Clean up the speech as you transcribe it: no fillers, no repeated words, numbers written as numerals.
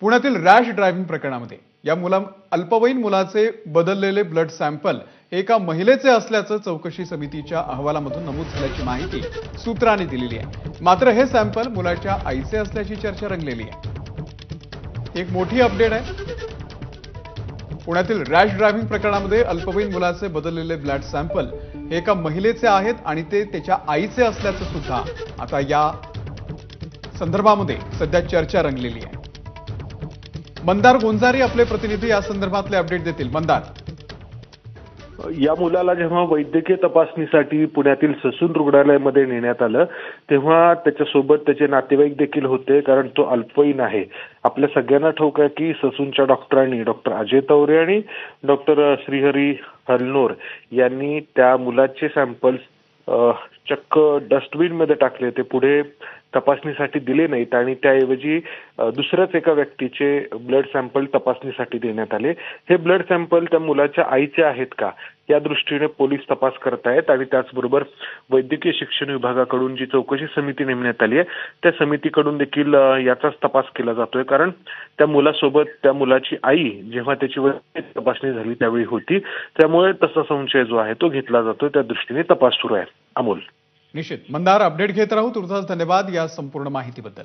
पुण्यातील rash driving प्रकरणामध्ये या अल्पवयीन मुलाचे बदललेले ब्लड सॅम्पल एका महिलेचे असल्याचं चौकशी समितीच्या अहवालामधून नमूद झाल्याची माहिती सूत्रांनी दिलेली आहे। मात्र हे सॅम्पल मुलाच्या आईचे असल्याची चर्चा रंगलेली आहे। एक मोठी अपडेट आहे। पुण्यातील रॅश ड्रायव्हिंग प्रकरणामध्ये अल्पवयीन मुलाचे बदललेले ब्लड सॅम्पल हे एका महिलेचे आहेत आणि ते त्याच्या आईचे असल्याचं सुद्धा आता या संदर्भामध्ये सध्या चर्चा रंगलेली आहे। मंदार गोंजारी आपले प्रतिनिधी या संदर्भातले अपडेट देतील। मंदार, या मुलाला जेव्हा वैद्यकीय तपासणीसाठी पुण्यातील ससून रुग्णालयामध्ये नेण्यात आलं तेव्हा त्याच्यासोबत त्याचे नातेवाईक देखील होते, कारण तो अल्पवयीन आहे। आपल्या सगळ्यांना ठाऊक आहे की ससूनच्या डॉक्टरांनी डॉक्टर अजय तवरे आणि डॉक्टर श्रीहरी हलनोर यांनी त्या मुलाचे सॅम्पल्स चक्क डस्टबिन मध्ये टाकले। ते पुढे तपासणीसाठी दिले नाहीत आणि त्याऐवजी दुसऱ्याच एका व्यक्तीचे ब्लड सॅम्पल तपासणीसाठी देण्यात आले। हे ब्लड सॅम्पल त्या मुलाच्या आईचे आहेत का या दृष्टीने पोलीस तपास करतायत आणि त्याचबरोबर वैद्यकीय शिक्षण विभागाकडून जी चौकशी समिती नेमण्यात आली आहे त्या समितीकडून देखील याचाच तपास केला जातोय, कारण त्या मुलासोबत त्या मुलाची आई जेव्हा त्याची वैद्यकीय तपासणी झाली त्यावेळी होती, त्यामुळे तसा संशय जो आहे तो घेतला जातोय। त्या दृष्टीने तपास सुरू आहे। अमोल, निश्चित मंदार, अपडेट घेत राहू। तुर्तास धन्यवाद या संपूर्ण माहितीबद्दल।